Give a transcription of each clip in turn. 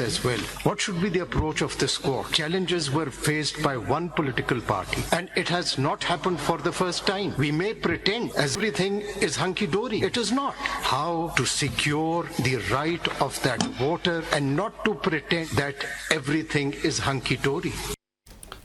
as well. What should be the approach of this court? Challenges were faced by one political party and it has not happened for the first time. We may pretend everything is hunky-dory. It is not. How to secure the right of that voter and not to pretend that everything is hunky-dory.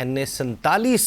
NA 47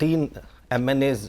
3 MNAs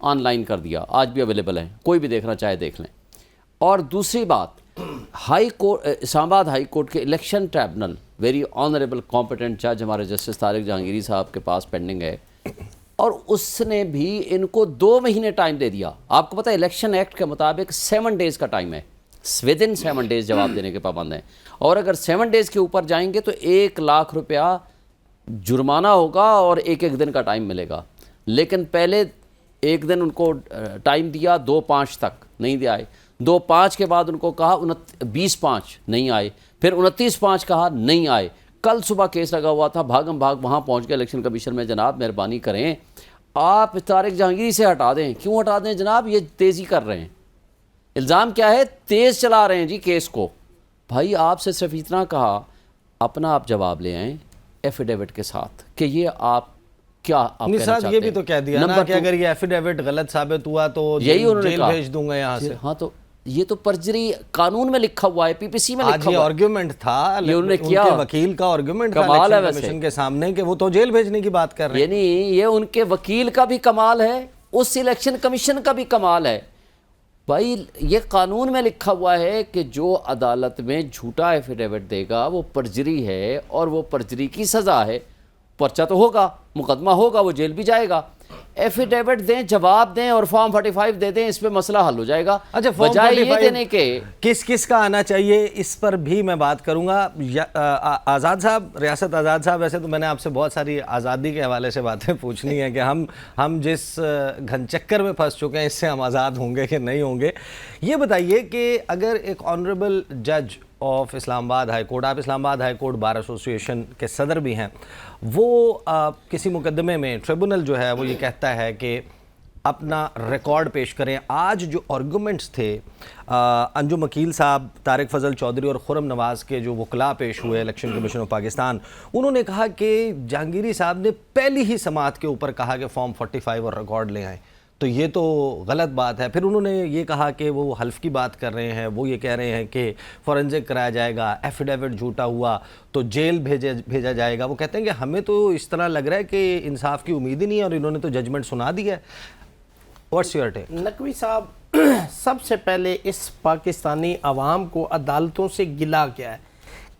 on line کر دیا, آج بھی available ہیں, کوئی بھی دیکھنا چاہے دیکھ لیں. اور دوسری بات, ہائی کورٹ, اسلام آباد ہائی کورٹ کے election tribunal, very honourable competent جج ہمارے جسٹس طارق جہانگیری صاحب کے پاس پینڈنگ ہے, اور اس نے بھی ان کو 2 مہینے ٹائم دے دیا. آپ کو پتہ ہے الیکشن ایکٹ کے مطابق 7 ڈیز کا ٹائم ہے, ود ان 7 ڈیز جواب دینے کے پابند ہیں, اور اگر 7 ڈیز کے اوپر جائیں گے تو 1 لاکھ روپیہ جرمانہ ہوگا اور 1 دن کا ٹائم ملے گا. لیکن پہلے 1 دن ان کو ٹائم دیا, 2/5 تک نہیں دے آئے, 2/5 کے بعد ان کو کہا 20/5 نہیں آئے, پھر 29/5 کہا نہیں آئے. کل صبح کیس لگا ہوا تھا, بھاگم بھاگ وہاں پہنچ گئے الیکشن کمیشن میں, جناب مہربانی کریں آپ طارق جہانگیری سے ہٹا دیں. کیوں ہٹا دیں جناب, یہ تیزی کر رہے ہیں. الزام کیا ہے, تیز چلا رہے ہیں جی کیس کو. بھائی آپ سے صرف اتنا کہا, اپنا آپ جواب لے آئیں ایفیڈیوٹ کے ساتھ کہ یہ آپ کیا آپ کہنا چاہتے ہیں. یہ بھی تو کہہ دیا نا کہ اگر یہ ایفیڈیوٹ غلط ثابت ہوا تو جیل بھیج دوں گا یہاں سے. ہاں تو یہ تو پرجری قانون میں لکھا ہوا ہے, پی پی سی میں لکھا ہوا ہے. آرگیومنٹ تھا ان کے وکیل کا, آرگیومنٹ تھا الیکشن کمیشن کے سامنے کہ وہ تو جیل بھیجنے کی بات کر رہے ہیں. یعنی یہ ان کے وکیل کا بھی کمال ہے, اس الیکشن کمیشن کا بھی کمال ہے. بھائی یہ قانون میں لکھا ہوا ہے کہ جو عدالت میں جھوٹا ایفیڈیوٹ دے گا وہ پرجری ہے, اور وہ پرجری کی سزا ہے. پرچہ تو ہوگا, مقدمہ ہوگا, وہ جیل بھی جائے گا. ایفیڈیوٹ دیں, جواب دیں اور فارم 45 دے دیں, اس پہ مسئلہ حل ہو جائے گا. اچھا, بجائے یہ دینے کے کس کا آنا چاہیے اس پر بھی میں بات کروں گا. آزاد صاحب, ریاست آزاد صاحب, ویسے تو میں نے آپ سے بہت ساری آزادی کے حوالے سے باتیں پوچھنی ہیں کہ ہم جس گھن چکر میں پھنس چکے ہیں اس سے ہم آزاد ہوں گے کہ نہیں ہوں گے. یہ بتائیے کہ اگر ایک آنریبل جج آف اسلام آباد ہائی کورٹ, آپ اسلام آباد ہائی کورٹ بار ایسوسیشن کے صدر بھی ہیں, وہ کسی مقدمے میں ٹریبونل جو ہے وہ یہ کہتا ہے کہ اپنا ریکارڈ پیش کریں. آج جو آرگومنٹس تھے انجم وکیل صاحب, طارق فضل چودھری اور خرم نواز کے جو وکلاء پیش ہوئے الیکشن کمیشن آف پاکستان, انہوں نے کہا کہ جہانگیری صاحب نے پہلی ہی سماعت کے اوپر کہا کہ فارم 45 اور ریکارڈ لے آئیں, تو یہ تو غلط بات ہے. پھر انہوں نے یہ کہا کہ وہ حلف کی بات کر رہے ہیں, وہ یہ کہہ رہے ہیں کہ فورنزک کرایا جائے گا, ایفیڈیوٹ جھوٹا ہوا تو جیل بھیجا جائے گا. وہ کہتے ہیں کہ ہمیں تو اس طرح لگ رہا ہے کہ انصاف کی امید ہی نہیں ہے, اور انہوں نے تو ججمنٹ سنا دی ہے. What's your take? نقوی صاحب, سب سے پہلے اس پاکستانی عوام کو عدالتوں سے گلہ کیا ہے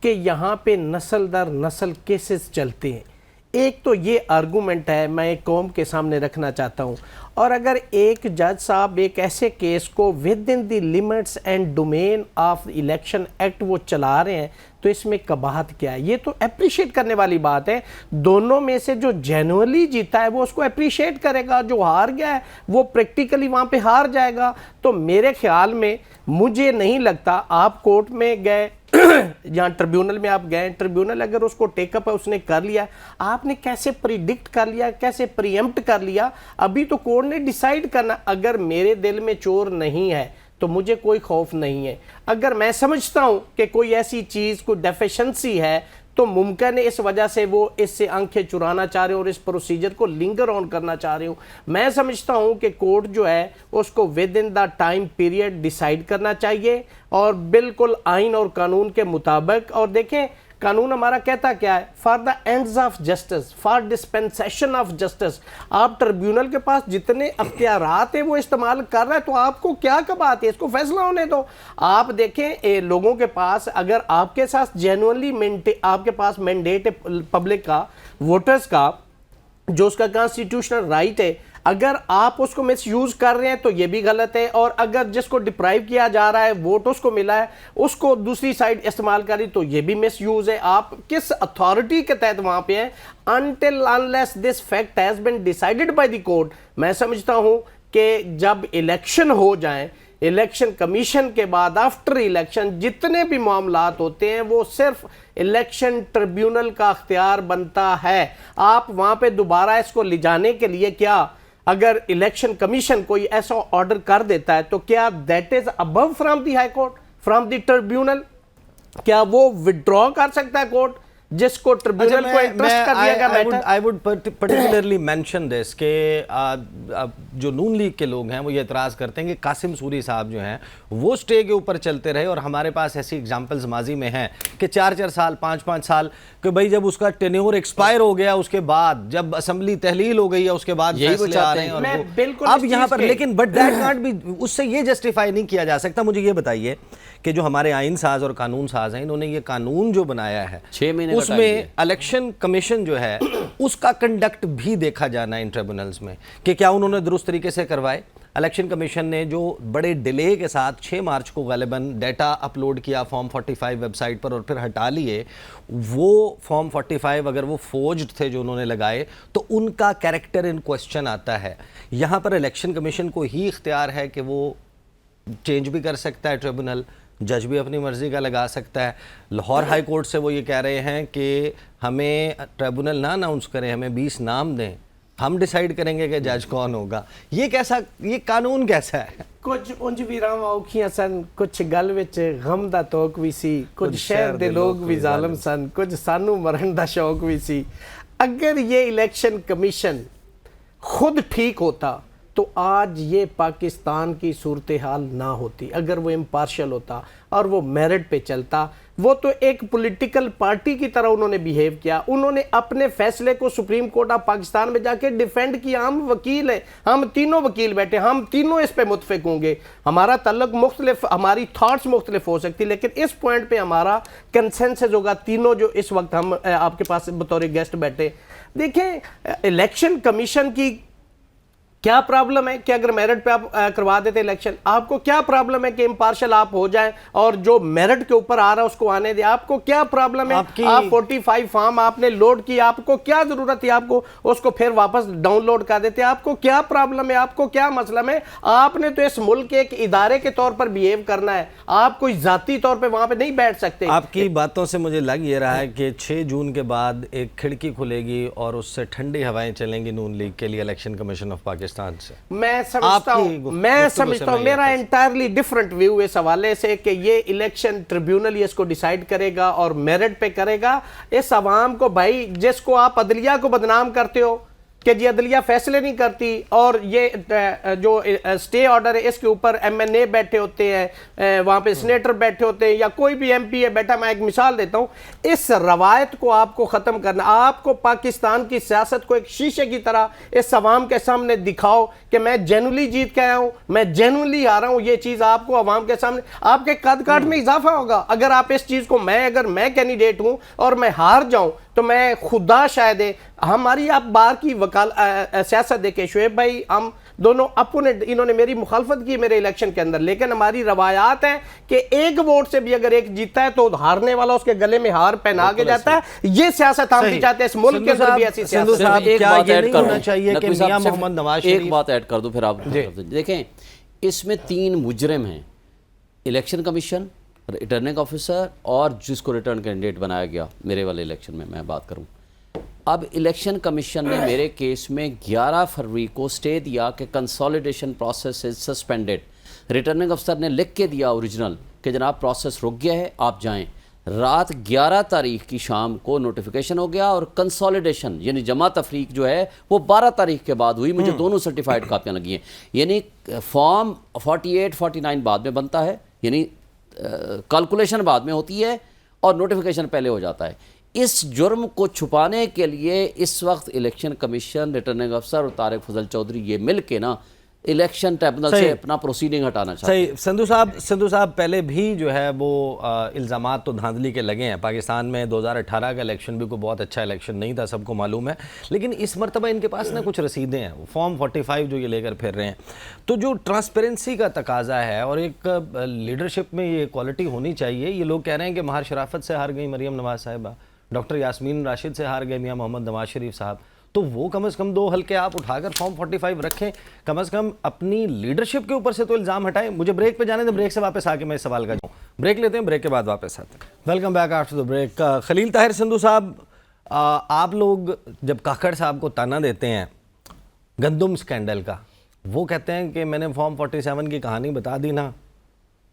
کہ یہاں پہ نسل در نسل کیسز چلتے ہیں. ایک تو یہ آرگومنٹ ہے میں ایک قوم کے سامنے رکھنا چاہتا ہوں, اور اگر ایک جج صاحب ایک ایسے کیس کو within the limits and domain of election act وہ چلا رہے ہیں تو اس میں قباحت کیا ہے. یہ تو اپریشیٹ کرنے والی بات ہے. دونوں میں سے جو جینوئنلی جیتا ہے وہ اس کو اپریشیٹ کرے گا, جو ہار گیا ہے وہ پریکٹیکلی وہاں پہ ہار جائے گا. تو میرے خیال میں مجھے نہیں لگتا, آپ کورٹ میں گئے جہاں ٹریبیونل میں آپ گئے, ٹریبیونل اگر اس کو ٹیک اپ ہے اس نے کر لیا, آپ نے کیسے پریڈکٹ کر لیا, کیسے پریمپٹ کر لیا, ابھی تو کورٹ نے ڈیسائیڈ کرنا. اگر میرے دل میں چور نہیں ہے تو مجھے کوئی خوف نہیں ہے. اگر میں سمجھتا ہوں کہ کوئی ایسی چیز کوئی ڈیفیشنسی ہے تو ممکن ہے اس وجہ سے وہ اس سے آنکھیں چرانا چاہ رہے ہوں اور اس پروسیجر کو لنگر آن کرنا چاہ رہے ہوں. میں سمجھتا ہوں کہ کورٹ جو ہے اس کو with in the time period decide کرنا چاہیے, اور بالکل آئین اور قانون کے مطابق. اور دیکھیں قانون ہمارا کہتا کیا ہے, for the ends of justice, for dispensation of justice. آپ ٹریبیونل کے پاس جتنے اختیارات ہیں وہ استعمال کر رہا ہے, تو آپ کو کیا بات ہے, اس کو فیصلہ ہونے دو. آپ دیکھیں لوگوں کے پاس اگر آپ کے ساتھ جینوئنلی آپ کے پاس مینڈیٹ ہے پبلک کا, ووٹرز کا, جو اس کا کانسٹیٹیوشنل رائٹ ہے, اگر آپ اس کو مس یوز کر رہے ہیں تو یہ بھی غلط ہے. اور اگر جس کو ڈپرائیو کیا جا رہا ہے, ووٹ اس کو ملا ہے, اس کو دوسری سائڈ استعمال کری تو یہ بھی مس یوز ہے. آپ کس اتھارٹی کے تحت وہاں پہ ہیں, until unless this fact has been decided by the court. میں سمجھتا ہوں کہ جب الیکشن ہو جائیں, الیکشن کمیشن کے بعد آفٹر الیکشن جتنے بھی معاملات ہوتے ہیں وہ صرف الیکشن ٹریبیونل کا اختیار بنتا ہے. آپ وہاں پہ دوبارہ اس کو لے جانے کے لیے کیا, اگر الیکشن کمیشن کوئی ایسا آرڈر کر دیتا ہے تو کیا دیٹ از ابو from the high court, from the tribunal, کیا وہ وڈرا کر سکتا ہے کورٹ؟ جس کو ٹریبیونل کو انٹرسٹ کر دیا گیا metre. I would particularly mention this کہ جو نون لیگ کے لوگ ہیں وہ یہ اعتراض کرتے ہیں کہ قاسم سوری صاحب جو ہیں وہ سٹے کے اوپر چلتے رہے, اور ہمارے پاس ایسی اگزامپلز ماضی میں ہیں کہ 4 سال 5 سال کہ بھائی جب اس کا ٹینیور ایکسپائر ہو گیا, اس کے بعد جب اسمبلی تحلیل ہو گئی ہے اس کے بعد فیصلے آ رہے ہیں, اور اب یہاں پر لیکن بٹ دیٹ کانٹ بھی, اس سے یہ جسٹیفائی نہیں کیا جا سکتا. مجھے یہ بتائیے کہ جو ہمارے آئین ساز اور قانون ساز ہیں, انہوں نے یہ قانون جو بنایا ہے 6 مہینے اس میں الیکشن کمیشن جو ہے اس کا کنڈکٹ بھی دیکھا جانا ہے ان ٹریبونلز میں کہ کیا انہوں نے درست طریقے سے کروائے. الیکشن کمیشن نے جو بڑے ڈیلے کے ساتھ 6 مارچ کو غالباً ڈیٹا اپلوڈ کیا فارم 45 ویب سائٹ پر اور پھر ہٹا لیے, وہ فارم 45 اگر وہ فورجڈ تھے جو انہوں نے لگائے تو ان کا کیریکٹر ان کوسچن آتا ہے. یہاں پر الیکشن کمیشن کو ہی اختیار ہے کہ وہ چینج بھی کر سکتا ہے ٹریبونل, جج بھی اپنی مرضی کا لگا سکتا ہے. لاہور ہائی کورٹ سے وہ یہ کہہ رہے ہیں کہ ہمیں ٹریبونل نہ اناؤنس کریں, ہمیں 20 نام دیں, ہم ڈیسائیڈ کریں گے کہ جج کون ہوگا. یہ کیسا, یہ قانون کیسا ہے؟ کچھ انج ویراں اوکھیاں سن, کچھ گل وچ غم دا توک وی سی, کچھ شہر دے لوگ بھی ظالم سن, کچھ سانو مرن دا شوق وی سی. اگر یہ الیکشن کمیشن خود ٹھیک ہوتا تو آج یہ پاکستان کی صورتحال نہ ہوتی. اگر وہ امپارشل ہوتا اور وہ میرٹ پہ چلتا, وہ تو ایک پولیٹیکل پارٹی کی طرح انہوں نے بیہیو کیا. انہوں نے اپنے فیصلے کو سپریم کورٹ آف پاکستان میں جا کے ڈیفینڈ کیا. ہم وکیل ہیں, ہم تینوں وکیل بیٹھے, ہم تینوں اس پہ متفق ہوں گے. ہمارا تعلق مختلف, ہماری تھاٹس مختلف ہو سکتی, لیکن اس پوائنٹ پہ ہمارا کنسنسس ہوگا تینوں جو اس وقت ہم آپ کے پاس بطور گیسٹ بیٹھے. دیکھیں الیکشن کمیشن کی کیا پرابلم ہے کہ اگر میرٹ پہ آپ کروا دیتے الیکشن, آپ کو کیا پرابلم ہے کہ امپارشل آپ ہو جائیں اور جو میرٹ کے اوپر آ رہا ہے اس کو آنے دیں. آپ کو کیا پرابلم ہے, آپ 45 فارم آپ نے لوڈ کی, آپ کو کیا ضرورت تھی, آپ کو اس کو پھر واپس ڈاؤن لوڈ کر دیتے. آپ کو کیا پرابلم ہے, آپ کو کیا مسئلہ ہے؟ آپ نے تو اس ملک کے ایک ادارے کے طور پر بیہیو کرنا ہے, آپ کوئی ذاتی طور پہ وہاں پہ نہیں بیٹھ سکتے. آپ کی باتوں سے مجھے لگ یہ رہا ہے کہ 6 جون کے بعد ایک کھڑکی کھلے گی اور اس سے ٹھنڈی ہوائیں چلیں گی نون لیگ کے لیے الیکشن کمیشن آف پاکستان سے. میں سمجھتا ہوں میرا انٹائرلی ڈیفرنٹ ویو اس حوالے سے کہ یہ الیکشن ٹریبیونل اس کو ڈیسائیڈ کرے گا اور میرٹ پہ کرے گا. اس عوام کو, بھائی جس کو آپ عدلیہ کو بدنام کرتے ہو کہ جی عدلیہ فیصلے نہیں کرتی, اور یہ جو سٹے آرڈر ہے اس کے اوپر ایم این اے بیٹھے ہوتے ہیں, وہاں پہ سینیٹر بیٹھے ہوتے ہیں, یا کوئی بھی ایم پی ہے بیٹھا. میں ایک مثال دیتا ہوں, اس روایت کو آپ کو ختم کرنا. آپ کو پاکستان کی سیاست کو ایک شیشے کی طرح اس عوام کے سامنے دکھاؤ کہ میں جینولی جیت کے آیا ہوں, میں جینولی ہارا ہوں. یہ چیز آپ کو عوام کے سامنے, آپ کے قد کاٹ میں اضافہ ہوگا اگر آپ اس چیز کو, اگر میں کینڈیڈیٹ ہوں اور میں ہار جاؤں تو میں خدا شاید ہے. ہماری آپ باہر کی سیاست دیکھیں شعیب بھائی, ہم دونوں اپوننٹ, انہوں نے میری مخالفت کی میرے الیکشن کے اندر, لیکن ہماری روایات ہیں کہ ایک ووٹ سے بھی اگر ایک جیتا ہے تو ہارنے والا اس کے گلے میں ہار پہنا کے جاتا ہے. یہ سیاست ہم بھی چاہتے ہیں اس ملک کے اندر بھی ایسی سیاست. ایک بات ایڈ کر دوں, ایک بات ایڈ کر دوں پھر آپ دیکھیں. اس میں 3 مجرم ہیں, الیکشن کمیشن, ریٹرننگ آفیسر اور جس کو ریٹرن کینڈیڈیٹ بنایا گیا میرے والے الیکشن میں بات کروں. اب الیکشن کمیشن نے میرے کیس میں 11 فروری کو سٹے دیا کہ consolidation process is suspended. Returning افسر نے لکھ کے دیا اوریجنل کہ جناب پروسیس رک گیا ہے, آپ جائیں. رات 11 تاریخ کی شام کو نوٹیفیکیشن ہو گیا, اور کنسالیڈیشن یعنی جمع تفریق جو ہے وہ 12 تاریخ کے بعد ہوئی. مجھے دونوں سرٹیفائڈ کاپیاں لگی ہیں. یعنی فارم 48 49 بعد میں بنتا ہے, یعنی کیلکولیشن بعد میں ہوتی ہے اور نوٹیفیکیشن پہلے ہو جاتا ہے. اس جرم کو چھپانے کے لیے اس وقت الیکشن کمیشن, ریٹرننگ افسر اور طارق فضل چودھری یہ مل کے نا الیکشن ٹریبونل سے اپنا پروسیڈنگ ہٹانا چاہتے ہیں. سندھو صاحب پہلے بھی جو ہے وہ الزامات تو دھاندلی کے لگے ہیں. پاکستان میں 2018 کا الیکشن بھی کوئی بہت اچھا الیکشن نہیں تھا, سب کو معلوم ہے, لیکن اس مرتبہ ان کے پاس نا کچھ رسیدیں ہیں, فارم 45 جو یہ لے کر پھر رہے ہیں. تو جو ٹرانسپیرنسی کا تقاضا ہے اور ایک لیڈرشپ میں یہ کوالٹی ہونی چاہیے. یہ لوگ کہہ رہے ہیں کہ مہار شرافت سے ہار گئی مریم نواز صاحبہ, ڈاکٹر یاسمین راشد سے ہار گئے میاں محمد نواز شریف صاحب, تو وہ کم از کم 2 حلقے آپ اٹھا کر فارم 45 رکھیں, کم از کم اپنی لیڈرشپ کے اوپر سے تو الزام ہٹائیں. مجھے بریک پہ جانے دیں, بریک سے واپس آ کے میں اس سوال کا جاؤں. بریک لیتے ہیں, بریک کے بعد واپس آتے ہیں. Welcome back after the break. Khalil Tahir Sindhu صاحب, آپ لوگ جب کاکڑ صاحب کو تانا دیتے ہیں گندم سکینڈل کا, وہ کہتے ہیں کہ میں نے فارم 47 کی کہانی بتا دی نا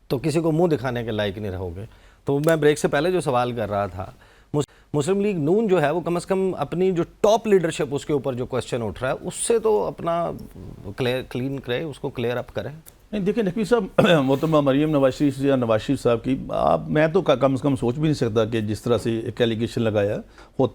تو کسی کو منہ دکھانے کے لائق نہیں رہو گے. تو میں بریک سے پہلے جو سوال کر رہا تھا مسلم لیگ نون جو ہے وہ کم از کم اپنی جو ٹاپ لیڈرشپ اس کے اوپر جو کوسچن اٹھ رہا ہے اس سے تو اپنا کلین کرے, اس کو کلیئر اپ کرے. نہیں دیکھیں نقوی صاحب, محترمہ مریم نواز شریف یا نواز شریف صاحب کی میں تو کم از کم سوچ بھی نہیں سکتا کہ جس طرح سے ایک ایلیگیشن لگایا,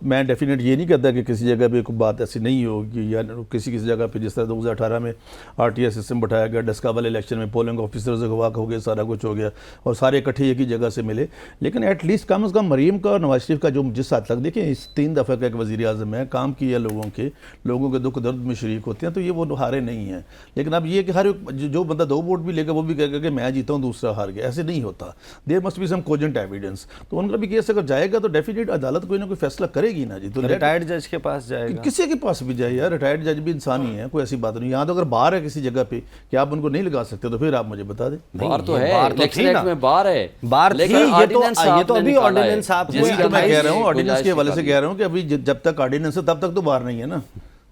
میں ڈیفینیٹ یہ نہیں کہتا کہ کسی جگہ پہ کوئی بات ایسی نہیں ہوگی, یا کسی جگہ پہ جس طرح 2018 میں RTI سسٹم بٹھایا گیا, ڈسکاول الیکشن میں پولنگ آفیسرز اغوا ہو گئے, سارا کچھ ہو گیا اور سارے اکٹھے ایک ہی جگہ سے ملے. لیکن ایٹ لیسٹ کم از کم مریم کا اور نواز شریف کا جو جس حد تک دیکھیں اس 3 دفعہ کا ایک وزیر اعظم ہے, کام کیا لوگوں کے دکھ درد میں شریک ہوتے ہیں, تو یہ وہ ہارے نہیں ہیں. لیکن اب یہ کہ ہر جو بندہ 2 ووٹ بھی لے گا وہ بھی کہ میں جیتا ہوں دوسرا ہار گیا, ایسے نہیں ہوتا. There must be some cogent evidence. تو ان کا بھی کیس اگر جائے گا تو ڈیفینیٹ عدالت کوئی نہ کوئی فیصلہ کرے گی نا جی. تو ریٹائرڈ جج کے پاس جائے گا, کسی کے پاس بھی جائے یار, ریٹائرڈ جج بھی انسان ہی ہے, کوئی ایسی بات نہیں. یہاں تو اگر بار ہے کسی جگہ پہ کہ آپ ان کو نہیں لگا سکتے تو پھر آپ مجھے بتا دیں. بار تو ہے, الیکشن ایکٹ میں بار ہے, بار تھی, یہ تو ابھی آرڈیننس آپ میں کہہ رہا ہوں, آرڈیننس کے حوالے سے کہہ رہا ہوں کہ ابھی جب تک آرڈیننس ہے تب تک تو بار نہیں ہے نا.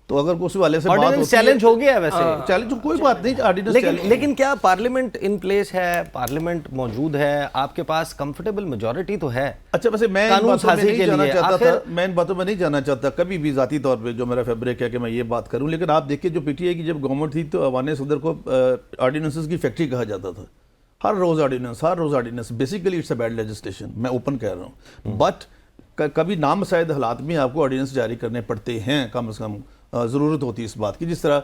تو اگر اس والے سے بات ہوتی چیلنج ہو گیا ہے ویسے, چیلنج کوئی بات نہیں, لیکن کیا پارلیمنٹ ان پلیس ہے, پارلیمنٹ موجود ہے, آپ کے پاس کمفرٹیبل میجورٹی تو ہے. اچھا ویسے میں ان باتوں میں نہیں جانا چاہتا کبھی بھی ذاتی طور پہ, جو میرا فیبرک ہے کہ میں یہ بات کروں. لیکن آپ دیکھیں جو PTI کی جب گورنمنٹ تھی تو ایوان صدر کو آرڈیننسز کی فیکٹری کہا جاتا تھا. ہر روز ordinance, basically it's a bad legislation, میں اوپن کہہ رہا ہوں. بٹ کبھی نامساعد حالات میں آپ کو آرڈیننس جاری کرنے پڑتے ہیں, کم از کم ضرورت ہوتی ہے اس بات کی. جس طرح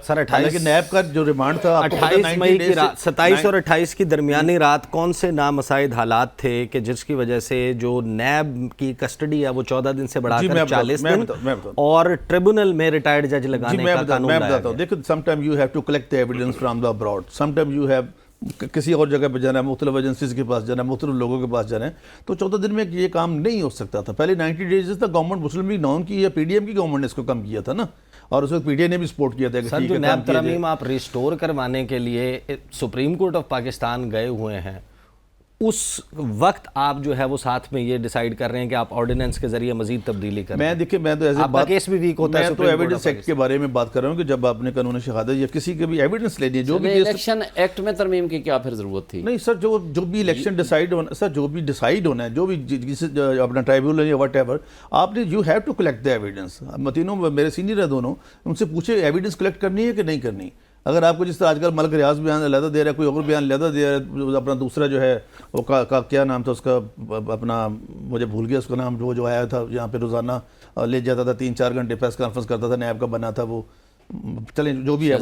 نیب کا جو ریمانڈ تھا 28 مئی کی رات, 27 اور 28 کی درمیانی رات کون سے نامساعد حالات تھے کہ جس کی وجہ سے جو نیب کی کسٹڈی ہے وہ 14 دن سے بڑھا کر 40 دن, اور ٹریبونل میں ریٹائرڈ جج لگانے کا قانون لایا گیا. دیکھو some time you have to collect the evidence from the abroad, some time you have کسی اور جگہ پہ جانا ہے, مختلف ایجنسیز کے پاس جانا ہے, مختلف لوگوں کے پاس جانا ہے. تو 14 دن میں یہ کام نہیں ہو سکتا تھا. پہلے 90 ڈیز تک گورنمنٹ مسلم لیگ نون کی یا PDM کی گورنمنٹ نے اس کو کم کیا تھا نا, اور اس وقت PTI نے بھی سپورٹ کیا تھا. سر جو نیب ترمیم آپ ریسٹور کروانے کے لیے سپریم کورٹ آف پاکستان گئے ہوئے ہیں, اس وقت آپ جو ہے وہ ساتھ میں یہ ڈیسائیڈ کر رہے ہیں کہ آپ آرڈیننس کے ذریعے مزید تبدیلی کریں. میں دیکھیں, میں تو ایسے آپ کا کیس بھی ویک ہوتا ہے. میں تو ایویڈنس ایکٹ کے بارے میں بات کر رہا ہوں کہ جب آپ نے قانون شہادت یا کسی کے بھی ایویڈنس لے لیے, جو بھی الیکشن ایکٹ میں ترمیم کی کیا پھر ضرورت تھی؟ نہیں سر, جو بھی الیکشن ڈیسائیڈ ہونا, سر جو بھی ڈیسائیڈ ہونا ہے, جو بھی اپنا ٹرائبیونل یا واٹ ایور, آپ نے you have to collect the evidence. متینوں میرے سینئر ہیں دونوں, ان سے پوچھے ایویڈنس کلیکٹ کرنی ہے کہ نہیں کرنی. اگر آپ کو جس طرح آج کل ملک ریاض بیان علیحدہ دے رہا ہے, کوئی اور بیان علیحدہ دے رہا ہے, اپنا دوسرا جو ہے وہ کیا نام تھا اس کا, اپنا مجھے بھول گیا اس کا نام, جو آیا تھا یہاں پہ روزانہ لے جاتا تھا, 3-4 گھنٹے پریس کانفرنس کرتا تھا, نیب کا بنا تھا وہ, چلیں جو بھی ہے,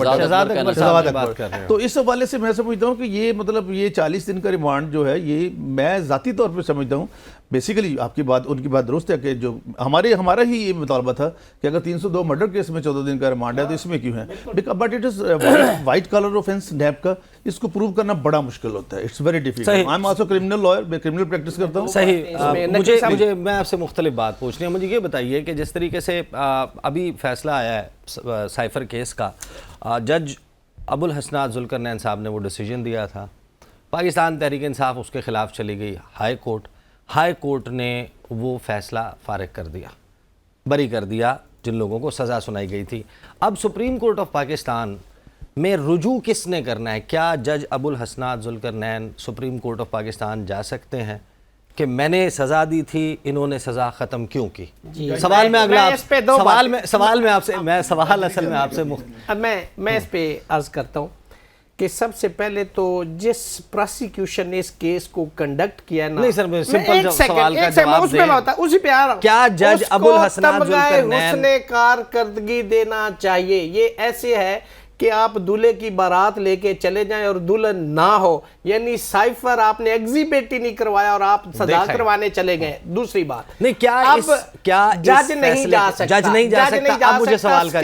تو اس حوالے سے میں سمجھتا ہوں کہ یہ مطلب یہ 40 دن کا ریمانڈ جو ہے, یہ میں ذاتی طور پہ سمجھتا ہوں بیسیکلی آپ کی بات, ان کی بات درست ہے کہ جو ہمارا ہی یہ مطالبہ تھا کہ اگر 302 مرڈر کیس میں 14 دن کا ریمانڈ ہے تو اس میں کیوں ہے, but it is white collar offence NAB کا, اس کو پروو کرنا بڑا مشکل ہوتا ہے. It's very difficult. I am also criminal lawyer, میں کرمنل پریکٹس کرتا ہوں. صحیح. میں آپ سے مختلف بات پوچھنی ہے. مجھے یہ بتائیے کہ جس طریقے سے ابھی فیصلہ آیا ہے سائفر کیس کا, جج ابوالحسنات ذوالقرنین صاحب نے وہ ڈیسیجن دیا تھا, پاکستان تحریک انصاف اس کے خلاف چلی گئی ہائی کورٹ نے وہ فیصلہ فارغ کر دیا, بری کر دیا جن لوگوں کو سزا سنائی گئی تھی. اب سپریم کورٹ آف پاکستان میں رجوع کس نے کرنا ہے؟ کیا جج Abulhasanat Zulqarnain Supreme Court of Pakistan جا سکتے ہیں کہ میں نے سزا دی تھی, انہوں نے سزا ختم کیوں کی؟ سوال میں اگلا سوال میں آپ سے, میں سوال اصل میں آپ سے میں اس پہ عرض کرتا ہوں کہ سب سے پہلے تو جس پراسیکیوشن نے اس کیس کو کنڈکٹ کیا نا, نہیں سر میں سمپل سوال کا جواب دیں, اسی پہ آ رہا ہوں, کیا جج ابوالحسنات ذوالقرنین حسن کارکردگی دینا چاہیے؟ یہ ایسے ہے کہ آپ دولہے کی بارات لے کے چلے جائیں اور دلہن نہ ہو, یعنی سائفر آپ نے ایگزیبٹ ہی نہیں کروایا اور آپ سزا کروانے چلے گئے. دوسری بات نہیں, کیا جج نہیں جا سکتا. اب مجھے سوال کا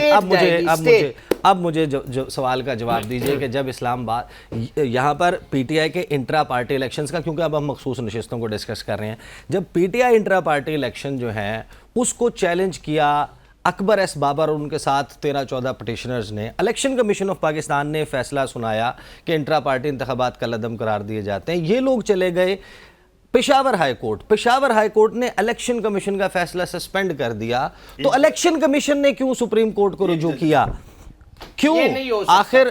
اب مجھے جو سوال کا جواب دیجئے کہ جب اسلام آباد یہاں پر PTI کے انٹرا پارٹی الیکشنز کا, کیونکہ اب ہم مخصوص نشستوں کو ڈسکس کر رہے ہیں, جب PTI انٹرا پارٹی الیکشن جو ہیں اس کو چیلنج کیا اکبر ایس بابر اور ان کے ساتھ 13-14 پٹیشنرز نے, الیکشن کمیشن آف پاکستان نے فیصلہ سنایا کہ انٹرا پارٹی انتخابات کا لدم قرار دیے جاتے ہیں. یہ لوگ چلے گئے پشاور ہائی کورٹ نے الیکشن کمیشن کا فیصلہ سسپینڈ کر دیا. تو الیکشن کمیشن نے کیوں سپریم کورٹ کو رجوع کیا؟ کیوں آخر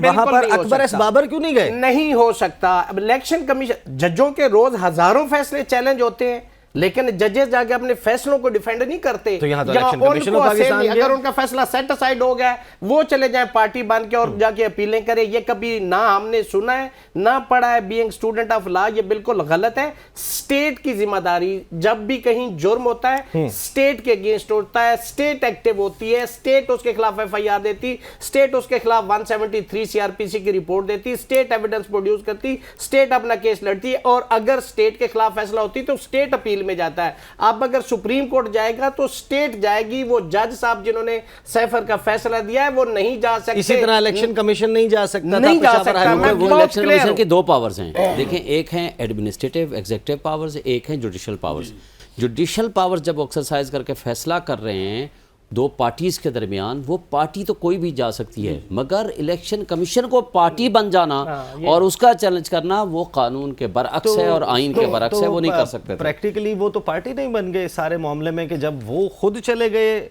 وہاں پر اکبر ایس بابر کیوں نہیں گئے؟ نہیں ہو سکتا. الیکشن کمیشن, ججوں کے روز ہزاروں فیصلے چیلنج ہوتے ہیں, لیکن ججز جا کے اپنے فیصلوں کو ڈیفینڈ نہیں کرتے. تو یہاں تو یا الیکشن ان کمیشن کو آف پاکستان اسمبلی گیا. اگر ان کا فیصلہ سیٹ اسائیڈ ہو گیا ہے وہ چلے جائیں پارٹی بن کے اور جا کے اپیلیں کریں. یہ کبھی نہ ہم نے سنا ہے نہ پڑھا ہے. بینگ اسٹوڈنٹ آف لا یہ بالکل غلط ہے. اسٹیٹ کی ذمہ داری جب بھی کہیں جرم ہوتا ہے اسٹیٹ کے اگینسٹ ہوتا ہے, اسٹیٹ ایکٹیو ہوتی ہے, اسٹیٹ اس کے خلاف ایف آئی آر دیتی, اسٹیٹ اس کے خلاف 173 سی آر پی سی کی رپورٹ دیتی, اسٹیٹ ایویڈنس پروڈیوس کرتی, اسٹیٹ اپنا کیس لڑتی ہے. اور اگر اسٹیٹ کے خلاف فیصلہ ہوتی تو اسٹیٹ اپیل میں جاتا ہے. اب اگر سپریم کورٹ جائے گا تو اسٹیٹ جائے گی. وہ جج صاحب جنہوں نے سیفر کا فیصلہ دیا ہے وہ نہیں جا سکتے. اسی طرح الیکشن کمیشن نہیں جا سکتا, نہیں جا سکتا. وہ الیکشن کمیشن کی دو پاورز ہیں دیکھیں, ایک ہیں ایڈمنسٹریٹو ایگزیکٹو پاورز, ایک ہیں جوڈیشل پاورز. جوڈیشل پاورز جب ایکسرسائز کر کے فیصلہ کر رہے ہیں دو پارٹیز کے درمیان, وہ پارٹی تو کوئی بھی جا سکتی ہے, مگر الیکشن کمیشن کو پارٹی بن جانا اور اس کا چیلنج کرنا وہ قانون کے برعکس ہے اور آئین کے برعکس ہے, وہ نہیں کر سکتے. پریکٹیکلی وہ تو پارٹی نہیں بن گئے سارے معاملے میں کہ جب وہ خود چلے گئے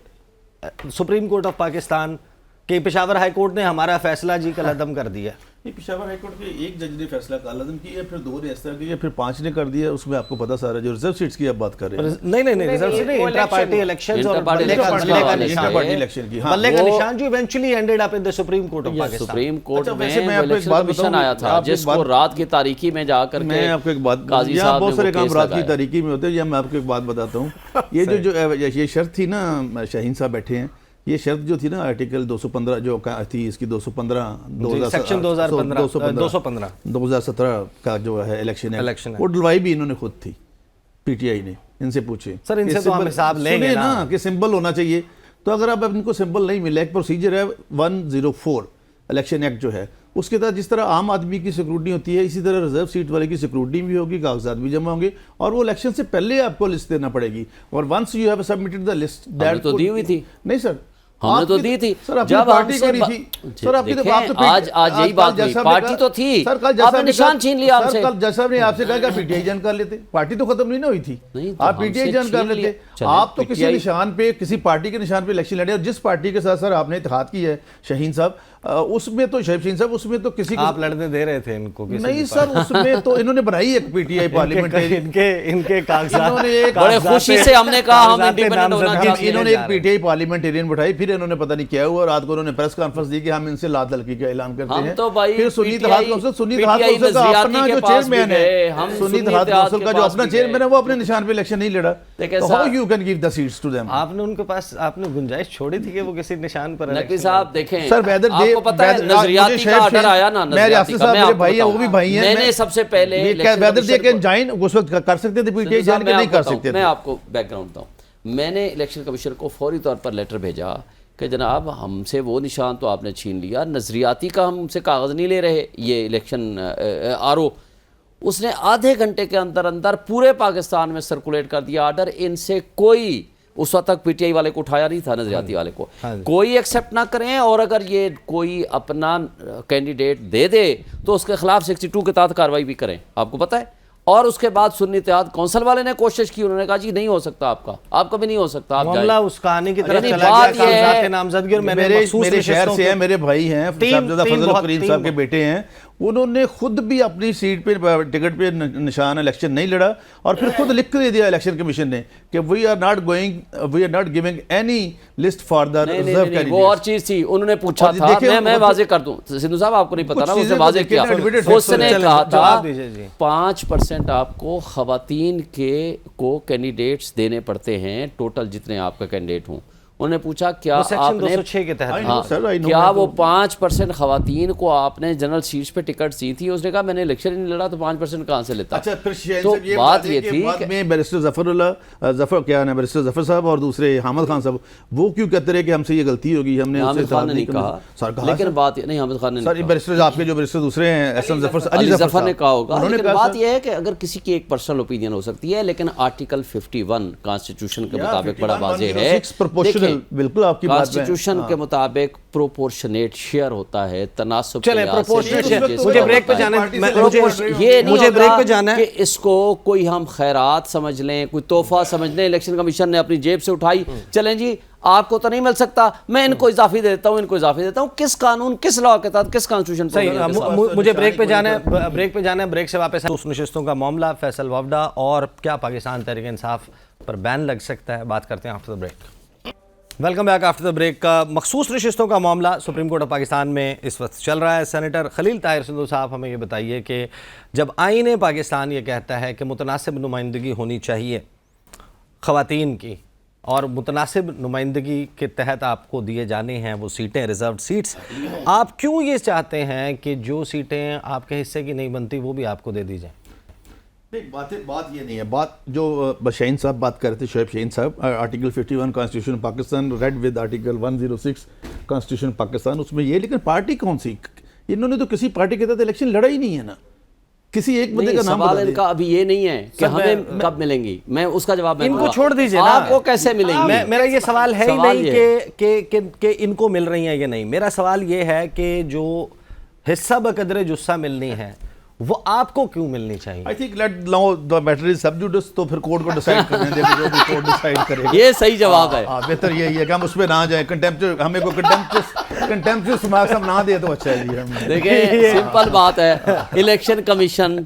سپریم کورٹ آف پاکستان کہ پشاور ہائی کورٹ نے ہمارا فیصلہ جی کل عدم کر دیا. پشاور ہائی کورٹ کے ایک جج نے فیصلہ کل عدم کیا, پھر 2 نے اس طرح کیا, پھر 5 نے کر دیا. اس میں آپ کو پتا سارا جو ریزرو سیٹس کی آپ بات کر رہے ہیں. نہیں ریزرو سیٹ نہیں, انٹرا پارٹی الیکشنز اور بلے کا نشان جو eventually ended up in the supreme Court of Pakistan. Supreme court میں الیکشن کمیشن آیا تھا جس کو رات کی تاریکی میں جا کر کے میں آپ کو ایک بات, یہاں بہت سارے کام رات کی تاریکی میں ہوتے ہیں. میں آپ کو ایک بات بتاتا ہوں. یہ شرط تھی نا, شاہین صاحب بیٹھے ہیں, یہ شرط جو تھی نا آرٹیکل 215 جو تھی اس کی 215 سیکشن 2017 کا جو ہے الیکشن ہے, وہ ڈلوائی بھی انہوں نے خود تھی. پی ٹی آئی نے ان سے پوچھے سر, ان سے تو ہم حساب لیں گے نا کہ سمبل ہونا چاہیے. تو اگر اب ان کو سمبل نہیں ملا, ایک پروسیجر ہے 104 الیکشن ایکٹ جو ہے, اس کے تحت جس طرح عام آدمی کی سیکورٹی ہوتی ہے اسی طرح ریزرو سیٹ والے کی سیکورٹی بھی ہوگی, کاغذات بھی جمع ہوں گے, اور وہ الیکشن سے پہلے آپ کو لسٹ دینا پڑے گی. اور once you have submitted the list, تو دی ہوئی تھی. نہیں سر, ہم نے تو دی تھی جب ہم سے آج یہی بات ہوئی, پارٹی تو تھی, آپ نے نشان چھین لیا ہم سے. کل جج صاحب نے آپ سے کہا کہ پی ٹی آئی جان کر لیتے, پارٹی تو ختم نہیں نہ ہوئی تھی, آپ پی ٹی آئی جان کر لیتے. آپ تو کسی نشان پہ, کسی پارٹی کے نشان پہ الیکشن لڑے, اور جس پارٹی کے ساتھ سر آپ نے اتحاد کی ہے شاہین صاحب, اس میں تو شاہین صاحب اس میں تو کسی آپ لڑنے دے رہے تھے ان کو نہیں سر, اس میں تو انہوں نے بنائی ایک پی ٹی آئی پارلیمنٹری, ان کے کاغذات بڑے خوشی سے ہم نے کہا ہم انڈیپینڈنٹ ہونا چاہتے ہیں. انہوں نے ایک پی ٹی آئی پارلیمنٹیرین بٹھائی, پھر انہوں نے پتہ نہیں کیا ہوا, رات کو انہوں نے پریس کانفرنس دی کہ ہم ان سے لا تلقی کا اعلان کرتے ہیں. پھر سنی اتحاد کونسل کا اپنا جو چیئرمین ہے, سنی اتحاد کونسل کا جو اپنا چیئرمین ہے, وہ اپنے نشان پہ الیکشن نہیں لڑا. How you can give the seats to them? آپ نے ان کے پاس آپ نے گنجائش چھوڑی تھی کہ وہ کسی نشان پر نقوی صاحب دیکھیں, سر آپ کو پتہ ہے نظریاتی کا آرڈر آیا نا, میں ریاست صاحب میرے بھائی ہیں, وہ بھی بھائی ہیں, میں نے سب سے پہلے ویدر دے کے جائن اس وقت کر سکتے تھے, پی ٹی آئی جان کے نہیں کر سکتے تھے. میں آپ کو بیک گراؤنڈ بتاؤں, میں نے الیکشن کمیشن کو فوری طور پر لیٹر بھیجا کہ جناب ہم سے وہ نشان تو آپ نے چھین لیا, نظریاتی کا ہم سے کاغذ نہیں لے رہے, یہ الیکشن آر او. اس نے آدھے گھنٹے کے اندر اندر پورے پاکستان میں سرکولیٹ کر دیا آرڈر. ان سے کوئی اس وقت تک پی ٹی آئی والے کو اٹھایا نہیں تھا, نظریاتی والے کو, کوئی ایکسیپٹ نہ کریں, اور اگر یہ کوئی اپنا کینڈیڈیٹ دے دے تو اس کے خلاف 62 کے تحت کارروائی بھی کریں, آپ کو پتہ ہے. اور اس کے بعد سنی اتحاد کونسل والے نے کوشش کی, انہوں نے کہا جی نہیں ہو سکتا, آپ کا بھی نہیں ہو سکتا, آپ معاملہ اس کہانی کی طرف چلا گیا. کاغذات نامزدگی, اور میرے شہر سے ہیں, میرے بھائی ہیں, صاحبزادہ فضل الکریم صاحب کے بیٹے ہیں, انہوں نے خود بھی اپنی سیٹ پہ ٹکٹ پہ نشان الیکشن نہیں لڑا, اور پھر خود لکھ کے دے دیا الیکشن کمیشن نے کہ we are not giving any list for the reserve candidate. وہ اور چیز تھی, انہوں نے پوچھا تھا, میں واضح کر دوں سندھو صاحب, آپ کو نہیں پتا نا, اس نے واضح کیا, اس نے کہا تھا 5% آپ کو خواتین کو کینڈیڈیٹس دینے پڑتے ہیں, ٹوٹل جتنے آپ کا کینڈیڈیٹ ہوں. انہوں نے پوچھا کیا آپ نے کیا وہ 5% خواتین کو آپ نے جنرل سیٹس پہ ٹکٹ دی تھی؟ اس نے کہا میں نے الیکشن ہی نہیں لڑا تو 5% کہاں سے لیتا. تو بات یہ تھی کہ بیرسٹر ظفر کیا ہے, بیرسٹر ظفر صاحب اور دوسرے حامد خان صاحب, وہ کیوں کہتے رہے کہ ہم سے یہ غلطی ہوگی, ہم نے حامد خان نے نہیں کہا, لیکن بات نہیں, حامد خان نے سر بیرسٹر آپ کے جو بیرسٹر دوسرے ہیں احسن ظفر, علی ظفر نے کہا ہوگا, لیکن بات یہ ہے کہ اگر کسی کی ایک پرسنل اوپینین ہو سکتی ہے, لیکن آرٹیکل 51 کانسٹیٹیوشن کے مطابق بڑا واضح ہے بالکل آپ کی بات میں کانسٹیٹیوشن کے مطابق پروپورشنیٹ شیئر ہوتا ہے تناسب کے چلیں لحاظ سے proportionate share، جیسے مجھے ہوتا بریک پہ ہے۔ جانا ہے، یہ نہیں مجھے بریک پہ ہوتا جانا ہے کہ اس کو کوئی ہم خیرات سمجھ لیں، کوئی تحفہ سمجھ لیں، الیکشن کمیشن نے اپنی جیب سے اٹھائی، چلیں جی آپ کو تو نہیں مل سکتا، میں ان کو اضافی دیتا ہوں، ان کو اضافی دیتا ہوں، کس قانون کس لاء کے تحت کس کانسٹیٹیوشن مجھے بریک پہ جانا ہے، بریک سے واپس اس نشستوں کا معاملہ، فیصل وفدہ اور کیا پاکستان تحریک انصاف پر بین لگ سکتا ہے، بات کرتے ہیں after the break. Welcome back after the break. کا مخصوص نشستوں کا معاملہ سپریم کورٹ آف پاکستان میں اس وقت چل رہا ہے۔ سینیٹر خلیل طاہر سندھو صاحب ہمیں یہ بتائیے کہ جب آئین پاکستان یہ کہتا ہے کہ متناسب نمائندگی ہونی چاہیے خواتین کی، اور متناسب نمائندگی کے تحت آپ کو دیے جانے ہیں وہ سیٹیں، ریزروڈ سیٹس، آپ کیوں یہ چاہتے ہیں کہ جو سیٹیں آپ کے حصے کی نہیں بنتی وہ بھی آپ کو دے دی جائیں؟ بات یہ نہیں ہے، بات جو شہین صاحب بات کر رہے تھے، شعیب شہین صاحب، article 51 constitution Pakistan read with article 106 constitution Pakistan, اس میں یہ، لیکن پارٹی کون سی؟ انہوں نے تو کسی پارٹی کے تحت الیکشن لڑا ہی نہیں ہے نا، کسی ایک بندے کا نام سوال ان کا ابھی یہ نہیں ہے کہ ہمیں کب ملیں گی، میں اس کا جواب ان کو چھوڑ دیجئے نا، آپ کو کیسے ملیں گی؟ میرا یہ سوال ہے ہی نہیں کہ ان کو مل رہی ہیں یا نہیں، میرا سوال یہ ہے کہ جو حصہ بقدر جثہ ملنی ہے وہ آپ کو کیوں ملنی چاہیے؟ I think let now the matter is sub judice، تو پھر کورٹ کو ڈیسائیڈ کرنے دیں، جو بھی کورٹ ڈیسائیڈ کرے گا۔ یہ صحیح جواب ہے۔ بہتر یہی ہے کہ ہم اس پہ نہ جائیں، ہمیں کو کنٹمپچوس مارکس ہم نہ دیں تو اچھا ہے جی۔ دیکھیں سمپل بات ہے، الیکشن کمیشن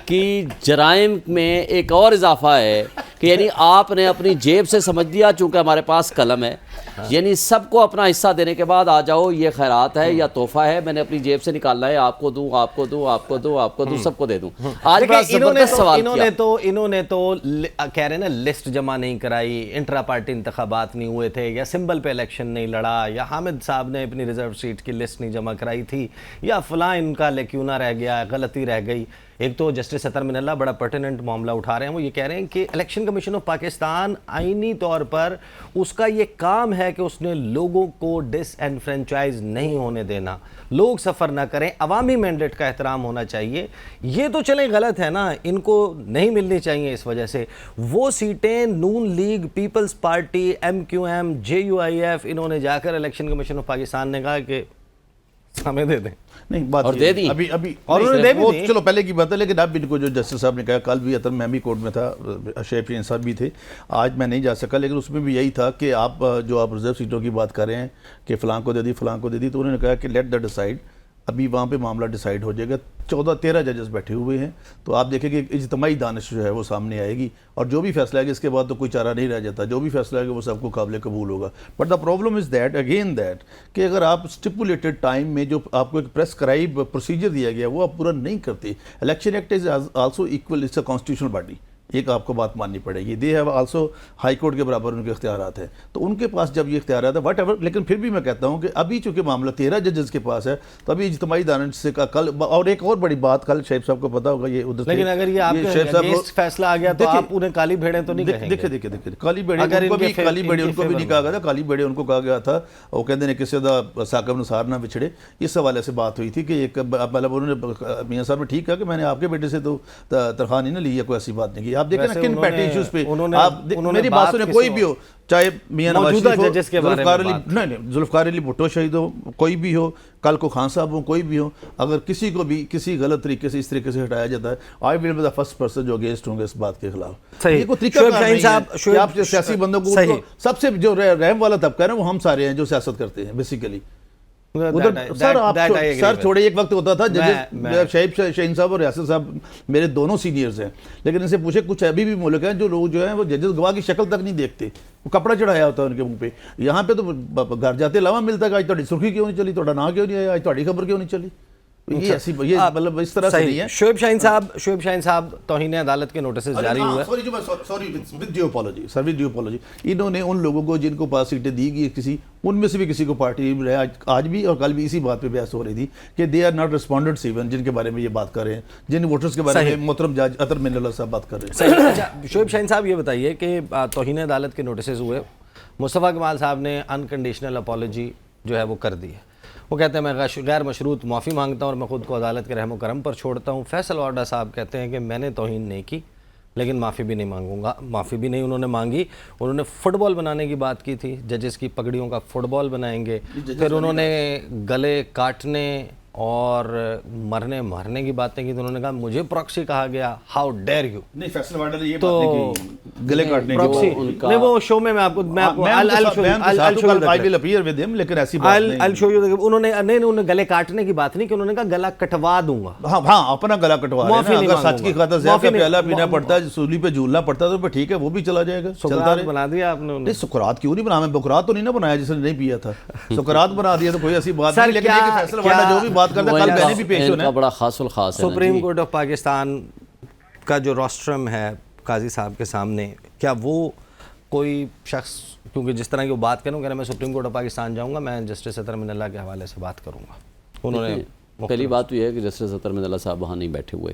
کی جرائم میں ایک اور اضافہ ہے کہ یعنی آپ نے اپنی جیب سے سمجھ لیا، چونکہ ہمارے پاس قلم ہے، یعنی سب کو اپنا حصہ دینے کے بعد آ جاؤ یہ خیرات ہے یا تحفہ ہے، میں نے اپنی جیب سے نکالنا ہے، آپ کو دوں، آپ کو دوں، آپ کو دوں، آپ کو دوں، سب کو دے دوں۔ آج بڑا زبردست سوال کیا۔ انہوں نے تو کہہ رہے ہیں نا لسٹ جمع نہیں کرائی، انٹرا پارٹی انتخابات نہیں ہوئے تھے، یا سمبل پہ الیکشن نہیں لڑا، یا حامد صاحب نے اپنی ریزرو سیٹ کی لسٹ نہیں جمع کرائی تھی، یا فلاں ان کا لیکیونہ رہ گیا، غلطی رہ گئی۔ ایک تو جسٹس اطہر من اللہ بڑا پرٹیننٹ معاملہ اٹھا رہے ہیں، وہ یہ کہہ رہے ہیں کہ الیکشن کمیشن آف پاکستان آئینی طور پر اس کا یہ کام ہے کہ اس نے لوگوں کو ڈس انفرینچائز نہیں ہونے دینا، لوگ سفر نہ کریں، عوامی مینڈیٹ کا احترام ہونا چاہیے۔ یہ تو چلیں غلط ہے نا، ان کو نہیں ملنی چاہیے اس وجہ سے۔ وہ سیٹیں Noon league, Peoples Party, MQM، JUIF، انہوں نے جا کر الیکشن کمیشن آف پاکستان نے کہا کہ ہمیں دے دیں، نہیں بات اور دے دی، ابھی اور انہوں نے دے بھی وہ دی۔ چلو پہلے کی بات ہے، لیکن اب ان کو جو جسٹس صاحب نے کہا، کل بھی میں بھی کورٹ میں تھا، شعیب شہین صاحب بھی تھے، آج میں نہیں جا سکا، لیکن اس میں بھی یہی تھا کہ آپ جو آپ ریزرو سیٹوں کی بات کر رہے ہیں کہ فلاں کو دے دی، فلاں کو دے دی، تو انہوں نے کہا کہ لیٹ دا ڈیسائیڈ، ابھی وہاں پہ معاملہ ڈیسائیڈ ہو جائے گا، 14-13 ججز بیٹھے ہوئے ہیں، تو آپ دیکھیں کہ اجتماعی دانش جو ہے وہ سامنے آئے گی، اور جو بھی فیصلہ آئے گا اس کے بعد تو کوئی چارہ نہیں رہ جاتا، جو بھی فیصلہ آئے گا وہ سب کو قابل قبول ہوگا۔ But the problem is that again that کہ اگر آپ اسٹیپولیٹڈ ٹائم میں جو آپ کو ایک پریسکرائب پروسیجر دیا گیا وہ آپ پورا نہیں کرتے، election act is also equal, it's a constitutional body, ایک آپ کو بات ماننی پڑے گی، they have also high court کے برابر ان کے اختیارات ہیں، تو ان کے پاس جب یہ اختیارات ہیں واٹ ایور، لیکن پھر بھی میں کہتا ہوں کہ ابھی چونکہ معاملہ 13 ججز کے پاس ہے تو ابھی اجتماعی دانش سے کا کل، اور ایک اور بڑی بات کل شعیب صاحب کو پتا ہوگا، یہ ادھر سے، لیکن اگر یہ آپ کے اگینسٹ فیصلہ آ گیا تو آپ انہیں کالی بھیڑیں تو نہیں کہیں گے؟ دیکھیں کالی بیڑے ان کو بھی نہیں کہا گیا تھا، کالی بیڑے ان کو کہا گیا تھا، وہ کہتے ہیں کسی دا ثاقب نثار نہ بچھڑے، اس حوالے سے بات ہوئی تھی کہ ایک مطلب انہوں نے میاں صاحب نے ٹھیک کہا کہ میں نے آپ کے بیٹے سے تو تنخواہ نہیں نہ لی ہے، کوئی ایسی بات نہیں کی۔ آپ دیکھیں نا کن پیٹی ایشوز پہ آپ میری بات سنیں، کوئی بھی ہو، چاہے میاں نواز شریف ہو، ذوالفقار علی بھٹو شہید ہو، کوئی بھی ہو، کل کو خان صاحب ہو، کوئی بھی ہو، اگر کسی کو بھی کسی غلط طریقے سے اس طریقے سے ہٹایا جاتا ہے، I will be the first person جو اگینسٹ ہوں گے اس بات کے خلاف۔ یہ کوئی طریقہ کار نہیں ہے کہ آپ سیاسی بندوں کو، سب سے جو رحم والا طبقہ ہے نا وہ ہم سارے ہیں جو سیاست کرتے ہیں بیسیکلی۔ سر چھوڑے، ایک وقت ہوتا تھا ججز، شعیب شہین صاحب اور یاسر صاحب میرے دونوں سینئرز ہیں، لیکن ان سے پوچھے کچھ ابھی بھی ملک ہیں جو لوگ جو ہیں وہ ججز گواہ کی شکل تک نہیں دیکھتے، وہ کپڑا چڑھایا ہوتا ہے ان کے منہ پہ، یہاں پہ تو گھر جاتے علاوہ ملتا ہے کہ آج تہاڈی سرخی کیوں نہیں چلی، تہاڈا نا کیوں نہیں آیا، آج تہاڈی خبر کیوں نہیں چلی، یہ ایسی مطلب اس طرح سے نہیں ہے۔ شعیب شہین صاحب توہین عدالت کے نوٹسز جاری ہوئے، ود ڈیو اپالوجی، انہوں نے ان لوگوں کو جن کو پاس سیٹیں دی گئی کسی، ان میں سے بھی کسی کو پارٹی رہے، آج بھی اور کل بھی اسی بات پہ بحث ہو رہی تھی کہ they are not respondents even, جن کے بارے میں یہ بات کر رہے ہیں، جن ووٹرز کے بارے میں محترم جج اطہر من اللہ صاحب بات کر رہے ہیں۔ اچھا شعیب شہین صاحب یہ بتائیے کہ توہین عدالت کے نوٹسز ہوئے، مصطفیٰ کمال صاحب نے انکنڈیشنل اپالوجی جو ہے وہ کر دی ہے، وہ کہتے ہیں میں غیر مشروط معافی مانگتا ہوں اور میں خود کو عدالت کے رحم و کرم پر چھوڑتا ہوں۔ فیصل وفدہ صاحب کہتے ہیں کہ میں نے توہین نہیں کی، لیکن معافی بھی نہیں مانگوں گا. معافی بھی نہیں انہوں نے مانگی. انہوں نے فٹ بال بنانے کی بات کی تھی, ججز کی پگڑیوں کا فٹ بال بنائیں گے. پھر انہوں نے گلے کاٹنے اور مارنے کی باتیں کی, تو انہوں نے کہا مجھے پراکسی کہا گیا, ہاؤ ڈیئر یو. نہیں فیصل واڈر نے یہ بات نہیں کی گلے کاٹنے کی. پراکسی نہیں, وہ شو میں آپ کو انہوں نے گلے کاٹنے کی بات نہیں کہ انہوں نے کہا گلا کٹوا دوں گا. ہاں اپنا گلا کٹوا رہے ہیں. اگر سچ کی خاطر زہر کا پیالہ پینا پڑتا ہے, سولی پہ جھولنا پڑتا ہے, تو ٹھیک ہے وہ بھی چلا جائے گا. سقراط بنا دیا آپ نے. نہیں سقراط کیوں نہیں بنا, میں بقرات تو نہیں نہ بنایا جس نے نہیں پیا تھا. سقراط بنا دیا تو کوئی ایسی بات نہیں. لیکن یہ کہ فیصل واڈر جو بھی بات کرتا ہے, کل میں نے بھی پیش ہونا ہے. بڑا خاص الخاص ہے. سپریم کورٹ آف پاکستان کا جو روسٹرم ہے قاضی صاحب کے سامنے, کیا وہ کوئی شخص, کیونکہ جس طرح کی وہ بات کروں کہ میں سپریم کورٹ آف پاکستان جاؤں گا, میں جسٹس اطہر من اللہ کے حوالے سے بات کروں گا. انہوں نے پہلی بات تو یہ ہے کہ جسٹس اطہر من اللہ صاحب وہاں نہیں بیٹھے ہوئے.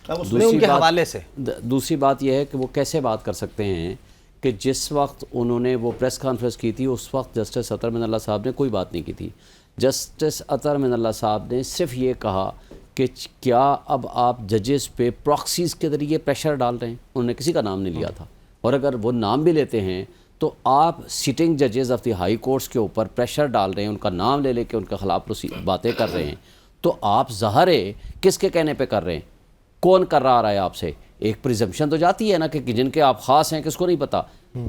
ان کے حوالے سے دوسری بات یہ ہے کہ وہ کیسے بات کر سکتے ہیں کہ جس وقت انہوں نے وہ پریس کانفرنس کی تھی اس وقت جسٹس اطہر من اللہ صاحب نے کوئی بات نہیں کی تھی. جسٹس اطہر من اللہ صاحب نے صرف یہ کہا کہ کیا اب آپ ججز پہ پراکسیز کے ذریعے پریشر ڈال رہے ہیں. انہوں نے کسی کا نام نہیں لیا تھا, اور اگر وہ نام بھی لیتے ہیں تو آپ سٹنگ ججز آف دی ہائی کورٹس کے اوپر پریشر ڈال رہے ہیں, ان کا نام لے کے ان کے خلاف باتیں کر رہے ہیں. تو آپ ظاہر ہے کس کے کہنے پہ کر رہے ہیں, کون کر رہا ہے آپ سے. ایک پریزمپشن تو جاتی ہے نا کہ جن کے آپ خاص ہیں کس کو نہیں پتہ.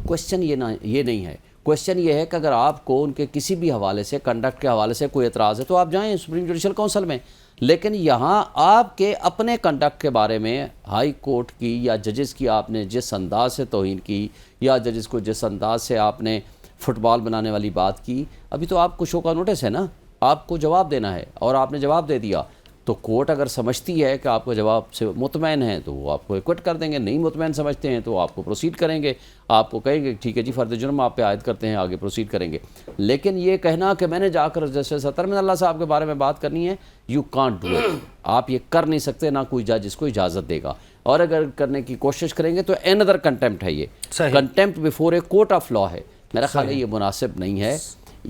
کوشچن یہ نہیں ہے. کوشچن یہ ہے کہ اگر آپ کو ان کے کسی بھی حوالے سے, کنڈکٹ کے حوالے سے کوئی اعتراض ہے تو آپ جائیں سپریم جوڈیشل کونسل میں. لیکن یہاں آپ کے اپنے کنڈکٹ کے بارے میں ہائی کورٹ کی یا ججز کی آپ نے جس انداز سے توہین کی, یا ججز کو جس انداز سے آپ نے فٹ بال بنانے والی بات کی, ابھی تو آپ کو شو کا نوٹس ہے نا, آپ کو جواب دینا ہے اور آپ نے جواب دے دیا. تو کورٹ اگر سمجھتی ہے کہ آپ کو جواب سے مطمئن ہے تو وہ آپ کو ایکوٹ کر دیں گے, نہیں مطمئن سمجھتے ہیں تو آپ کو پروسیڈ کریں گے, آپ کو کہیں گے ٹھیک ہے جی فرد جرم آپ پہ عائد کرتے ہیں, آگے پروسیڈ کریں گے. لیکن یہ کہنا کہ میں نے جا کر جسٹس اطہر من اللہ صاحب کے بارے میں بات کرنی ہے, یو کانٹ ڈو اٹ. آپ یہ کر نہیں سکتے, نہ کوئی جج اس کو اجازت دے گا, اور اگر کرنے کی کوشش کریں گے تو another contempt ہے. یہ contempt before a court of law ہے. میرا خیال ہے یہ مناسب نہیں ہے.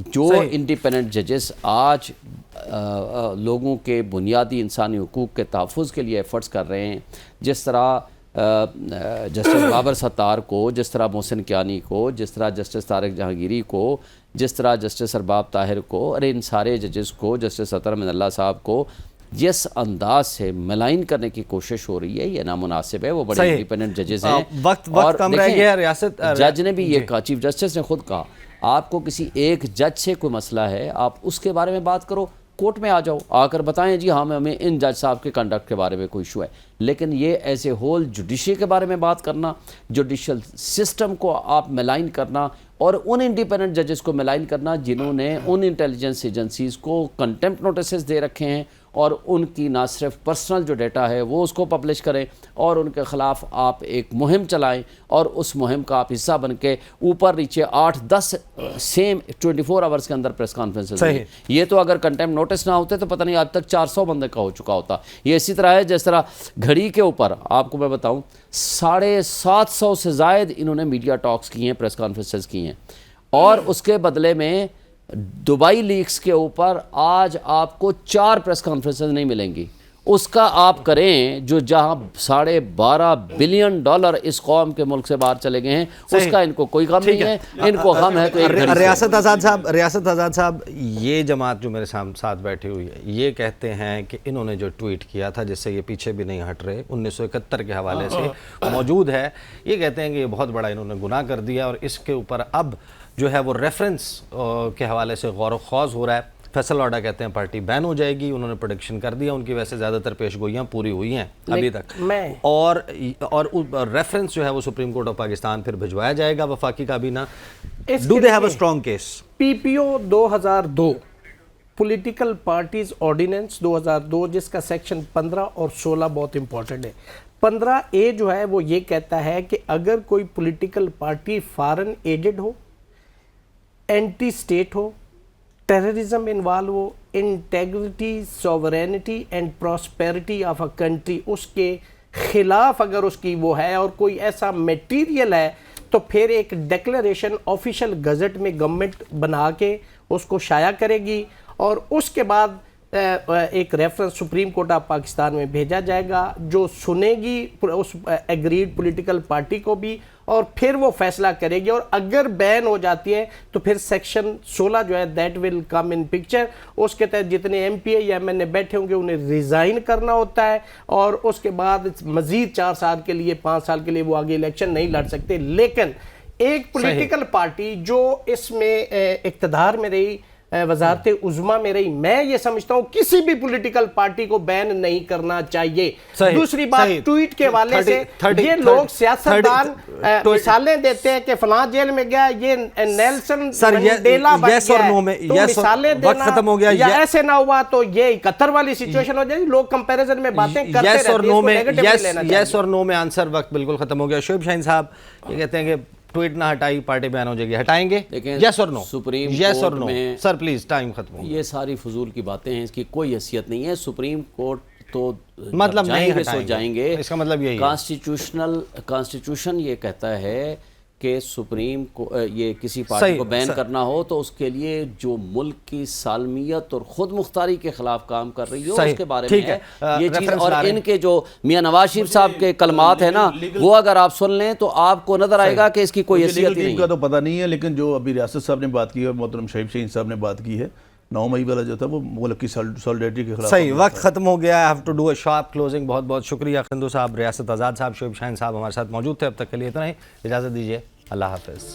جو انڈیپینڈنٹ ججز آج لوگوں کے بنیادی انسانی حقوق کے تحفظ کے لیے ایفرٹس کر رہے ہیں, جس طرح جسٹس بابر ستار کو, جس طرح محسن کیانی کو, جس طرح جسٹس طارق جہانگیری کو, جس طرح جسٹس ارباب طاہر کو, ان سارے ججز کو, جسٹس اطہر من اللہ صاحب کو جس انداز سے ملائن کرنے کی کوشش ہو رہی ہے, یہ نامناسب ہے. وہ بڑے انڈیپینڈنٹ ججز ہیں. وقت کم رہ گیا. ریاست جج نے بھی یہ کہا, چیف جسٹس نے خود کہا, آپ کو کسی ایک جج سے کوئی مسئلہ ہے آپ اس کے بارے میں بات کرو, کورٹ میں آ جاؤ, آ کر بتائیں جی ہاں ہمیں ان جج صاحب کے کنڈکٹ کے بارے میں کوئی ایشو ہے. لیکن یہ ایز اے ہول جوڈیشری کے بارے میں بات کرنا, جوڈیشل سسٹم کو آپ ملائن کرنا, اور ان انڈیپینڈنٹ ججز کو ملائن کرنا جنہوں نے ان انٹیلیجنس ایجنسیز کو کنٹمپٹ نوٹسز دے رکھے ہیں, اور ان کی نہ صرف پرسنل جو ڈیٹا ہے وہ اس کو پبلش کریں, اور ان کے خلاف آپ ایک مہم چلائیں, اور اس مہم کا آپ حصہ بن کے اوپر نیچے 8-10 سیم 24 آورز کے اندر پریس کانفرنسز ہیں. یہ تو اگر کنٹمپٹ نوٹس نہ ہوتے تو پتہ نہیں آج تک 400 بندے کا ہو چکا ہوتا. یہ اسی طرح ہے جس طرح گھڑی کے اوپر آپ کو میں بتاؤں 750 سے زائد انہوں نے میڈیا ٹاکس کی ہیں, پریس کانفرنسز کی ہیں, اور اس کے بدلے میں دبئی لیکس کے اوپر آج آپ کو 4 پریس کانفرنسز نہیں ملیں گی. اس کا آپ کریں جو جہاں $12.5 بلین اس قوم کے ملک سے باہر چلے گئے ہیں, اس کا ان کو کوئی غم نہیں ہے. ان کو غم ہے تو ریاست آزاد صاحب, یہ جماعت جو میرے ساتھ بیٹھی ہوئی ہے یہ کہتے ہیں کہ انہوں نے جو ٹویٹ کیا تھا, جس سے یہ پیچھے بھی نہیں ہٹ رہے, 1971 کے حوالے سے موجود ہے, یہ کہتے ہیں کہ یہ بہت بڑا انہوں نے گناہ کر دیا, اور اس کے اوپر اب جو ہے وہ ریفرنس کے حوالے سے غور و خوض ہو رہا ہے. فیصل واڈا کہتے ہیں پارٹی بین ہو جائے گی, انہوں نے پریڈکشن کر دیا, ان کی ویسے زیادہ تر پیش گوئیاں پوری ہوئی ہیں ابھی تک, اور ریفرنس جو ہے وہ سپریم کورٹ آف پاکستان پھر بھجوایا جائے گا وفاقی کابینہ. Do they have a strong case? P P O 2002 political parties ordinance 2002 جس کا سیکشن 15 اور 16 بہت امپورٹنٹ ہے. 15A جو ہے وہ یہ کہتا ہے کہ اگر کوئی پولیٹیکل پارٹی فارن ایجڈ ہو, اینٹی اسٹیٹ ہو, ٹیررزم انوالو ہو, integrity, sovereignty and prosperity of a country, اس کے خلاف اگر اس کی وہ ہے اور کوئی ایسا میٹیریل ہے, تو پھر ایک ڈیکلریشن آفیشیل گزٹ میں گورنمنٹ بنا کے اس کو شائع کرے گی, اور اس کے بعد ایک reference supreme Court of Pakistan میں بھیجا جائے گا جو سنے گی اس ایگریڈ پولیٹیکل پارٹی کو بھی اور پھر وہ فیصلہ کرے گی, اور اگر بین ہو جاتی ہے تو پھر سیکشن 16 جو ہے that will come in picture. اس کے تحت جتنے ایم پی اے یا ایم این اے بیٹھے ہوں گے انہیں ریزائن کرنا ہوتا ہے, اور اس کے بعد مزید 4 سال کے لیے 5 سال کے لیے وہ آگے الیکشن نہیں لڑ سکتے. لیکن ایک پولیٹیکل پارٹی جو اس میں اقتدار میں رہی, وزارت عظمیٰ میں رہی, میں یہ سمجھتا ہوں کسی بھی پولیٹیکل پارٹی کو بین نہیں کرنا چاہیے. دوسری بات ٹویٹ کے حوالے سے یہ لوگ سیاستدان مثالیں دیتے ہیں کہ فلاں جیل میں گیا, یہ نیلسن منڈیلا بن گیا ہے, تو مثالیں دینا یا ایسے نہ ہوا تو یہ 71 والی سچویشن ہو جائے. لوگ کمپیریزن میں باتیں کرتے رہتے ہیں, اس کو نیگیٹو لینا چاہیے. یس اور نو میں آنسر وقت بالکل ختم ہو گیا. شعیب شاہین صاحب یہ کہتے ہیں کہ ٹویٹ نہ ہٹائی پارٹی بیان ہو جائے گی, ہٹائیں گے؟ یس اور نو, سپریم یس اور کورٹ نو میں سر پلیز ٹائم ختم ہو. یہ ساری فضول کی باتیں ہیں, اس کی کوئی حیثیت نہیں ہے. سپریم کورٹ تو مطلب جائیں گے سو جائیں گے, اس کا مطلب یہی ہے. کانسٹیٹیوشن یہ کہتا ہے کہ سپریم کو یہ کسی پارٹی کو بین کرنا ہو تو اس کے لیے جو ملک کی سالمیت اور خود مختاری کے خلاف کام کر رہی ہو اس کے بارے میں ہے یہ چیز. اور ان کے جو میاں نواز شریف صاحب کے کلمات ہیں نا, وہ اگر آپ سن لیں تو آپ کو نظر آئے گا کہ اس کی کوئی حیثیت نہیں کا تو پتہ نہیں ہے. لیکن جو ابھی ریاست صاحب نے بات کی اور محترم شعیب شاہین صاحب نے بات کی ہے, 9 مئی والا جو تھا وہ ملک کی سالیڈیٹی کے خلاف. صحیح, وقت ختم ہو گیا. I have to do a sharp closing. بہت بہت شکریہ خندو صاحب, ریاست آزاد صاحب, شعیب شاہین صاحب ہمارے ساتھ موجود تھے. اب تک کے لیے اتنا ہی, اجازت دیجیے, اللہ حافظ.